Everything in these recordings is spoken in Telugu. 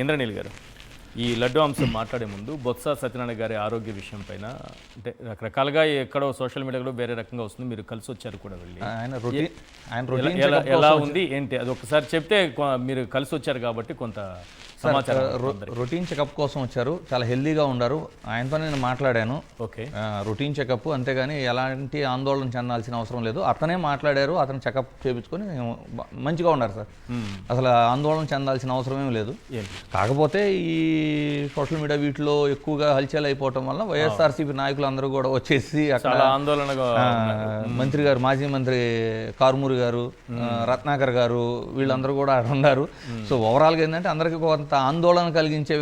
ఇంద్రనీల్ గారు, ఈ లడ్డు అంశం మాట్లాడే ముందు బొత్స సత్యనారాయణ గారి ఆరోగ్య విషయం పైన అంటే రకరకాలుగా ఎక్కడో సోషల్ మీడియాలో వేరే రకంగా వస్తుంది, మీరు కలిసి వచ్చారు కూడా వెళ్ళి, ఎలా ఉంది ఏంటి అది ఒకసారి చెప్తే మీరు కలిసి వచ్చారు కాబట్టి కొంత సమాచారం. రొటీన్ చెకప్ కోసం వచ్చారు, చాలా హెల్దీగా ఉన్నారు. ఆయనతో నేను మాట్లాడాను. ఓకే, రొటీన్ చెకప్, అంతేగాని ఎలాంటి ఆందోళన చెందాల్సిన అవసరం లేదు. అతనే మాట్లాడారు, అతను చెకప్ చేయించుకొని మంచిగా ఉన్నారు సార్. అసలు ఆందోళన చెందాల్సిన అవసరమేం లేదు. కాకపోతే ఈ సోషల్ మీడియా వీటిలో ఎక్కువగా హల్చల్ అయిపోవటం వల్ల వైఎస్ఆర్సీపీ నాయకులు అందరూ కూడా వచ్చేసి అక్కడ ఆందోళనగా మంత్రి గారు, మాజీ మంత్రి కారుమూరి గారు, రత్నాకర్ గారు, వీళ్ళందరూ కూడా ఉన్నారు. సో ఓవరాల్గా ఏంటంటే అందరికీ కొంత ఆందోళన కలిగించే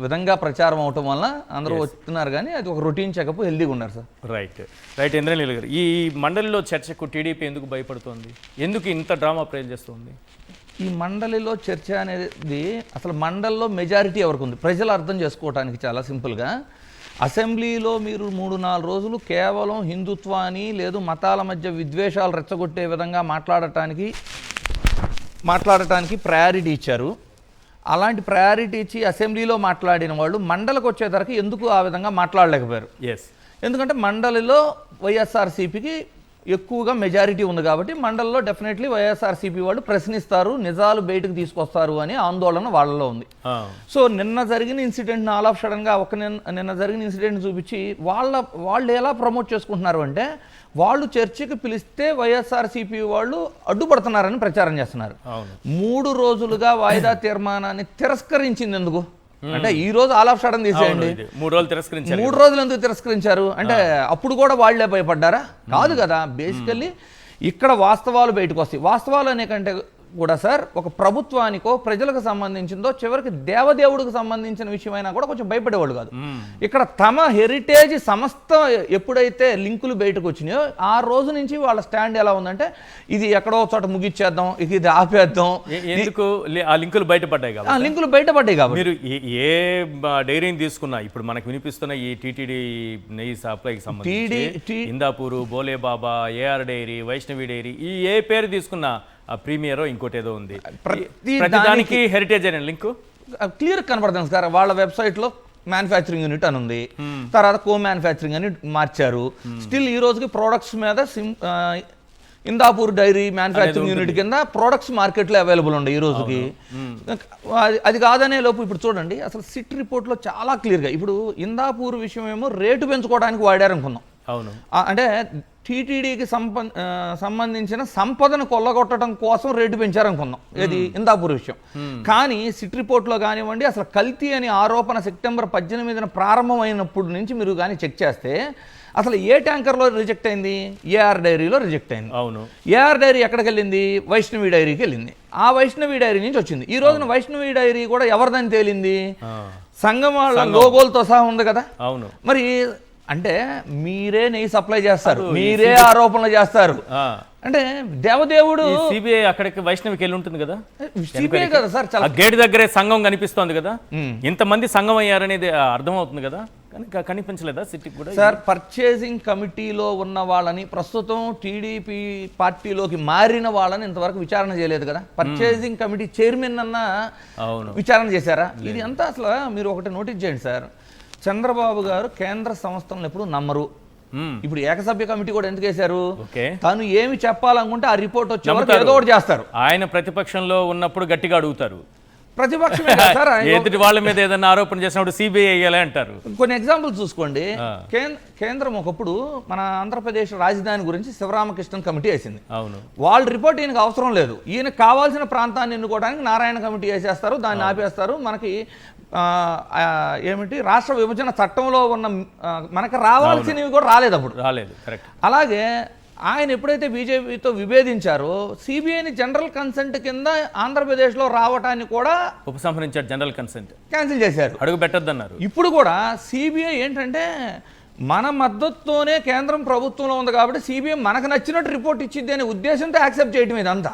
విధంగా ప్రచారం అవటం వల్ల అందరూ వస్తున్నారు, కానీ అది ఒక రొటీన్ చెకప్, హెల్దీగా ఉన్నారు సార్. రైట్ ఇంద్రనీల్ గారు, ఈ మండలిలో చర్చకు టీడీపీ ఎందుకు భయపడుతోంది, ఎందుకు ఇంత డ్రామా ప్రేర్ చేస్తుంది? ఈ మండలిలో చర్చ అనేది అసలు మండలిలో మెజారిటీ ఎవరికి ఉంది ప్రజలు అర్థం చేసుకోవడానికి చాలా సింపుల్గా. అసెంబ్లీలో మీరు 3-4 రోజులు కేవలం హిందుత్వాన్ని లేదు మతాల మధ్య విద్వేషాలు రెచ్చగొట్టే విధంగా మాట్లాడటానికి ప్రయారిటీ ఇచ్చారు. అలాంటి ప్రయారిటీ ఇచ్చి అసెంబ్లీలో మాట్లాడిన వాళ్ళు మండలికి వచ్చేసరికి ఎందుకు ఆ విధంగా మాట్లాడలేకపోయారు? ఎందుకంటే మండలిలో వైఎస్ఆర్సీపీకి ఎక్కువగా మెజారిటీ ఉంది కాబట్టి మండలిలో డెఫినెట్లీ వైఎస్ఆర్సీపీ వాళ్ళు ప్రశ్నిస్తారు, నిజాలు బయటకు తీసుకొస్తారు అని ఆందోళన వాళ్ళలో ఉంది. సో నిన్న జరిగిన ఇన్సిడెంట్ని ఆల్ ఆఫ్ సడన్గా నిన్న జరిగిన ఇన్సిడెంట్ చూపించి వాళ్ళు ఎలా ప్రమోట్ చేసుకుంటున్నారు అంటే, వాళ్ళు చర్చకి పిలిస్తే వైఎస్ఆర్సీపీ వాళ్ళు అడ్డుపడుతున్నారని ప్రచారం చేస్తున్నారు. 3 రోజులుగా వాయిదా తీర్మానాన్ని తిరస్కరించింది ఎందుకు అంటే, ఈ రోజు ఆల్ ఆఫ్ సడన్ తీసేయండి, 3 రోజులు ఎందుకు తిరస్కరించారు అంటే అప్పుడు కూడా వాళ్లే భయపడ్డారా? కాదు కదా. బేసికల్లీ ఇక్కడ వాస్తవాలు బయటకు వస్తాయి. వాస్తవాలు అనే కంటే కూడా సార్, ఒక ప్రభుత్వానికో ప్రజలకు సంబంధించిందో చివరికి దేవదేవుడికి సంబంధించిన విషయమైనా కూడా కొంచెం భయపడేవాళ్ళు కాదు. ఇక్కడ తమ హెరిటేజ్ సంస్థ ఎప్పుడైతే లింకులు బయటకు వచ్చినాయో ఆ రోజు నుంచి వాళ్ళ స్టాండ్ ఎలా ఉందంటే, ఇది ఎక్కడో చోట ముగిచ్చేద్దాం, ఇది ఆపేద్దాం. ఎందుకు ఆ లింకులు బయటపడ్డాయి కాబట్టి, లింకులు బయటపడ్డాయి కాబట్టి. మీరు ఏ డైరీని తీసుకున్నా, ఇప్పుడు మనకు వినిపిస్తున్న ఈ టీటీడీ నెయ్యి సప్లైకి సంబంధించి ఇందాపూరు, బోలే బాబా, ఏఆర్ డైరీ, వైష్ణవి డైరీ, ఈ ఏ పేరు తీసుకున్నా ప్రీమియరో ఇంకోటి ఏదో ఉంది, ప్రతిదానికి హెరిటేజ్ అనే లింక్ క్లియర్ కనపడుతుంది సార్. వాళ్ళ వెబ్సైట్లో మ్యానుఫ్యాక్చరింగ్ యూనిట్ అని ఉంది, తర్వాత కో మ్యానుఫ్యాక్చరింగ్ అని మార్చారు. స్టిల్ ఈ రోజుకి ప్రోడక్ట్స్ మీద ఇందాపూర్ డైరీ మ్యానుఫ్యాక్చరింగ్ యూనిట్ కింద ప్రోడక్ట్స్ మార్కెట్లో అవైలబుల్ ఉన్నాయి ఈ రోజుకి. అది కాదనే లోపు ఇప్పుడు చూడండి, అసలు సిట్ రిపోర్ట్లో చాలా క్లియర్గా ఇప్పుడు ఇందాపూర్ విషయం ఏమో రేటు పెంచుకోవడానికి వాడారనుకున్నాం. అవును, అంటే టీటీడీకి సంబంధించిన సంపదను కొల్లగొట్టడం కోసం రేటు పెంచారనుకుందాం, ఇది ఇందాపూర్ విషయం. కానీ సిట్ రిపోర్ట్లో కానివ్వండి, అసలు కల్తీ అని ఆరోపణ సెప్టెంబర్ 18న ప్రారంభమైనప్పటి నుంచి మీరు కానీ చెక్ చేస్తే అసలు ఏ ట్యాంకర్లో రిజెక్ట్ అయింది? ఏఆర్ డైరీలో రిజెక్ట్ అయింది. అవును, ఏఆర్ డైరీ ఎక్కడికి వెళ్ళింది? వైష్ణవి డైరీకి వెళ్ళింది. ఆ వైష్ణవి డైరీ నుంచి వచ్చింది. ఈ రోజున వైష్ణవి డైరీ కూడా ఎవరిదని తేలింది? సంఘం వాళ్ళ లోగోలతో సహా ఉంది కదా. అవును, మరి అంటే మీరే నెయ్యి సప్లై చేస్తారు, మీరే ఆరోపణలు చేస్తారు అంటే దేవదేవుడు. సిబిఐ అక్కడికి వైష్ణవికి వెళ్ళి ఉంటుంది కదా, సిబిఐ కదా సార్, చాలా గేట్ దగ్గరే సంఘం కనిపిస్తోంది కదా, ఇంతమంది సంఘం అయ్యారనేది అర్థమవుతుంది కదా, కనిపించలేదా సిటీకి కూడా? సార్, పర్చేసింగ్ కమిటీలో ఉన్న వాళ్ళని, ప్రస్తుతం టీడీపీ పార్టీలోకి మారిన వాళ్ళని ఇంతవరకు విచారణ చేయలేదు కదా. పర్చేసింగ్ కమిటీ చైర్మన్ అన్న విచారణ చేశారా? ఇది అంతా అసలు మీరు ఒకటి నోటీస్ చేయండి సార్, చంద్రబాబు గారు కేంద్ర సంస్థలను ఎప్పుడు నమ్మరు. ఇప్పుడు ఏకసభ్య కమిటీ కూడా ఎందుకు వేశారు? తను ఏమి చెప్పాలనుకుంటే ఆ రిపోర్ట్ వచ్చే వరకు ఏదో ఒకటి చేస్తారు. ఆయన ప్రతిపక్షంలో ఉన్నప్పుడు గట్టిగా అడుగుతారు, ప్రతిపక్షమే సార్, ఎదుటి వాళ్ళ మీద ఏదైనా ఆరోపణ చేసినప్పుడు సిబిఐ వేయాలి అంటారు. కొన్ని ఎగ్జాంపుల్స్ చూసుకోండి. కేంద్రం ఒకప్పుడు మన ఆంధ్రప్రదేశ్ రాజధాని గురించి శివరామకృష్ణన్ కమిటీ వేసింది. అవును, వాళ్ళ రిపోర్ట్ ఈయనకు అవసరం లేదు, ఈయనకు కావాల్సిన ప్రాంతాన్ని ఎన్నుకోవడానికి నారాయణ కమిటీ వేసేస్తారు, దాన్ని ఆపేస్తారు. మనకి ఏమిటి రాష్ట్ర విభజన చట్టంలో ఉన్న మనకు రావాల్సినవి కూడా రాలేదు, అప్పుడు రాలేదు. అలాగే ఆయన ఎప్పుడైతే బీజేపీతో విభేదించారో సిబిఐని జనరల్ కన్సెంట్ కింద ఆంధ్రప్రదేశ్లో రావటాన్ని కూడా ఉపసంహరించారు, జనరల్ కన్సెంట్ క్యాన్సిల్ చేశారు, అడుగు పెట్టద్దన్నారు. ఇప్పుడు కూడా సిబిఐ ఏంటంటే మన మద్దతుతోనే కేంద్రం ప్రభుత్వంలో ఉంది కాబట్టి సిబిఐ మనకు నచ్చినట్టు రిపోర్ట్ ఇచ్చింది అనే ఉద్దేశంతో యాక్సెప్ట్ చేయడం ఇదంతా.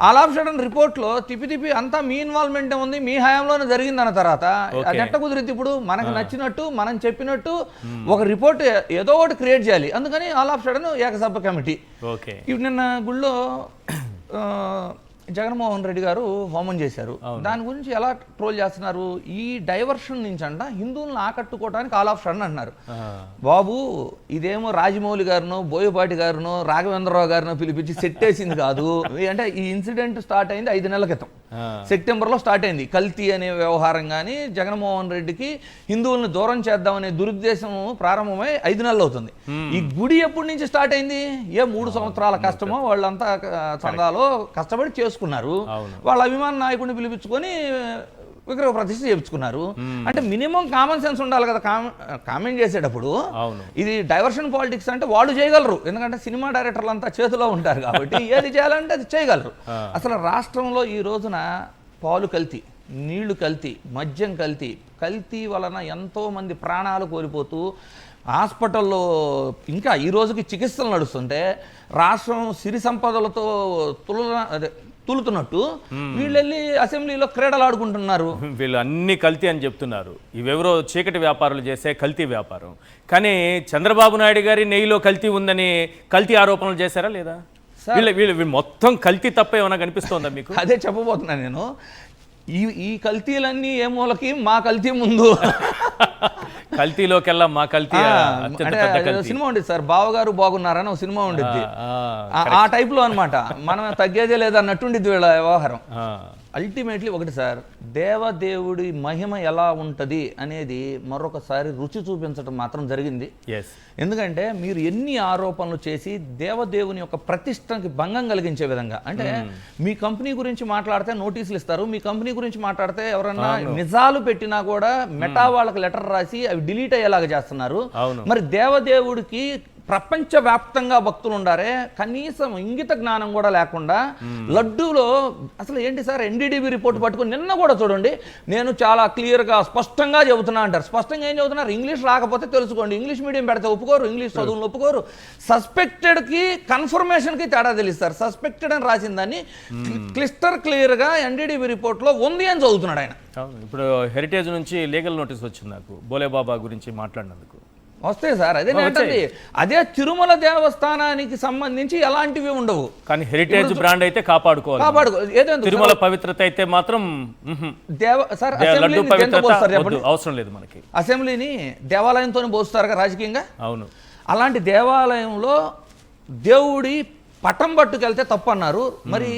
ఆల్ ఆఫ్ సడన్ రిపోర్ట్లో తిప్పి అంతా మీ ఇన్వాల్వ్మెంట్ ఉంది, మీ హయాంలోనే జరిగిందన్న తర్వాత అది ఎట్ట కుదిరితే ఇప్పుడు మనకు నచ్చినట్టు మనం చెప్పినట్టు ఒక రిపోర్ట్ ఏదో ఒకటి క్రియేట్ చేయాలి. అందుకని ఆల్ ఆఫ్ సడన్ ఏకసభ్య కమిటీ. ఇప్పుడు నిన్న గుళ్ళో జగన్మోహన్ రెడ్డి గారు హోమం చేశారు. దాని గురించి ఎలా ట్రోల్ చేస్తున్నారు? ఈ డైవర్షన్ నుంచి అంట హిందువులను ఆకట్టుకోవడానికి ఆల్ ఆఫ్ సడన్ అంటున్నారు. బాబు ఇదేమో రాజమౌళి గారినో బోయపాటి గారినో రాఘవేంద్రరావు గారినో పిలిపించి సెట్ వేసింది కాదు. అంటే ఈ ఇన్సిడెంట్ స్టార్ట్ అయింది 5 నెలల క్రితం, సెప్టెంబర్లో స్టార్ట్ అయింది. కల్తీ అనే వ్యవహారం కానీ జగన్మోహన్ రెడ్డికి హిందువులను దూరం చేద్దామనే దురుద్దేశం ప్రారంభమై 5 నెలలు అవుతుంది. ఈ గుడి ఎప్పటి నుంచి స్టార్ట్ అయింది? 3 సంవత్సరాల కష్టమో వాళ్ళంతా చందాలో కష్టపడి చేసుకున్నారు. వాళ్ళ అభిమాన నాయకుడిని పిలిపించుకొని విగ్రహ ప్రతిష్ఠ చేయించుకున్నారు. అంటే మినిమం కామన్ సెన్స్ ఉండాలి కదా కామెంట్ చేసేటప్పుడు. ఇది డైవర్షన్ పాలిటిక్స్ అంటే వాళ్ళు చేయగలరు, ఎందుకంటే సినిమా డైరెక్టర్లు అంతా చేతిలో ఉంటారు కాబట్టి ఏది చేయాలంటే అది చేయగలరు. అసలు రాష్ట్రంలో ఈ రోజున పాలు కల్తీ, నీళ్లు కల్తీ, మద్యం కల్తీ, కల్తీ వలన ఎంతోమంది ప్రాణాలు కోల్పోతూ హాస్పిటల్లో ఇంకా ఈ రోజుకి చికిత్సలు నడుస్తుంటే రాష్ట్రం సిరి సంపదలతో తులుతున్నట్టు వీళ్ళు వెళ్ళి అసెంబ్లీలో క్రీడలు ఆడుకుంటున్నారు. వీళ్ళు అన్ని కల్తీ అని చెప్తున్నారు. ఇవెవరో చీకటి వ్యాపారాలు చేసే కల్తీ వ్యాపారం. కానీ చంద్రబాబు నాయుడు గారి నెయ్యిలో కల్తీ ఉందని కల్తీ ఆరోపణలు చేశారా లేదా? వీళ్ళు మొత్తం కల్తీ తప్ప ఏమైనా కనిపిస్తోందా మీకు? అదే చెప్పబోతున్నాను నేను. ఈ కల్తీలన్నీ ఏ మూలకి? మా కల్తీ ముందు. కల్తీలోకెల్లా మా కల్తీ. సినిమా ఉండేది సార్, బావగారు బాగున్నారని ఒక సినిమా ఉండేది. ఆ టైప్ లో అనమాట. మనం తగ్గేదే లేదన్నట్టుండిద్ది వీళ్ళ వ్యవహారం. అల్టిమేట్లీ ఒకటి సార్, దేవదేవుడి మహిమ ఎలా ఉంటుంది అనేది మరొకసారి రుచి చూపించడం మాత్రం జరిగింది. ఎందుకంటే మీరు ఎన్ని ఆరోపణలు చేసి దేవదేవుని యొక్క ప్రతిష్టకి భంగం కలిగించే విధంగా, అంటే మీ కంపెనీ గురించి మాట్లాడితే నోటీసులు ఇస్తారు, మీ కంపెనీ గురించి మాట్లాడితే ఎవరన్నా నిజాలు పెట్టినా కూడా మెటా వాళ్ళకి లెటర్ రాసి అవి డిలీట్ అయ్యేలాగా చేస్తున్నారు. మరి దేవదేవుడికి ప్రపంచవ్యాప్తంగా భక్తులు ఉండారే, కనీసం ఇంగిత జ్ఞానం కూడా లేకుండా లడ్డూలో అసలు ఏంటి సార్? ఎన్డీడీబీ రిపోర్ట్ పట్టుకుని నిన్న కూడా చూడండి, నేను చాలా క్లియర్గా స్పష్టంగా చెబుతున్నా అంటారు. స్పష్టంగా ఏం చెబుతున్నారు? ఇంగ్లీష్ రాకపోతే తెలుసుకోండి, ఇంగ్లీష్ మీడియం పెడితే ఒప్పుకోరు, ఇంగ్లీష్ చదువులు ఒప్పుకోరు. సస్పెక్టెడ్కి కన్ఫర్మేషన్కి తేడా తెలుస్తారు. సస్పెక్టెడ్ అని రాసిన దాన్ని క్లిస్టర్ క్లియర్గా ఎన్డీడీబీ రిపోర్ట్లో ఉంది అని చదువుతున్నాడు ఆయన. ఇప్పుడు హెరిటేజ్ నుంచి లీగల్ నోటీస్ వచ్చింది నాకు బోలేబాబా గురించి మాట్లాడినందుకు. వస్తాయి సార్, అదే అదే తిరుమల దేవస్థానానికి సంబంధించి ఎలాంటివి ఉండవు. కానీ హెరిటేజ్ బ్రాండ్ అయితే కాపాడుకోవాలి. తిరుమల పవిత్రత అయితే మాత్రం అవసరం లేదు మనకి. అసెంబ్లీని దేవాలయంతో పోస్తారుగా రాజకీయంగా. అవును, అలాంటి దేవాలయంలో దేవుడి పటం పట్టుకెళ్తే తప్పు అన్నారు. మరి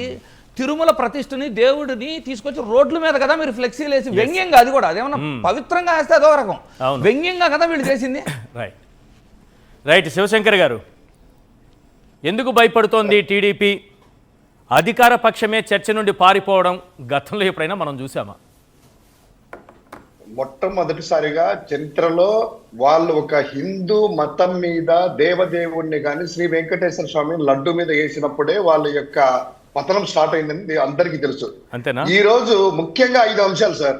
తిరుమల ప్రతిష్టని దేవుడిని తీసుకొచ్చి రోడ్ల మీద కదా మీరు ఫ్లెక్సీలు వేసి, వ్యంగ్యంగా, అది కూడా అదేమన్నా పవిత్రంగా వేస్తే అదో రకం, వ్యంగ్యంగా కదా వీళ్ళు చేసింది. రైట్ శివశంకర్ గారు, ఎందుకు భయపడుతోంది టీడీపీ? అధికార పక్షమే చర్చ నుండి పారిపోవడం గతంలో ఎప్పుడైనా మనం చూసామా? మొట్టమొదటిసారిగా చరిత్రలో వాళ్ళు ఒక హిందూ మతం మీద దేవదేవుణ్ణి కానీ శ్రీ వెంకటేశ్వర స్వామిని లడ్డు మీద వేసినప్పుడే వాళ్ళ యొక్క పతనం స్టార్ట్ అయిందని అందరికీ తెలుసు. అంతేనా? ఈ రోజు ముఖ్యంగా 5 అంశాలు సార్.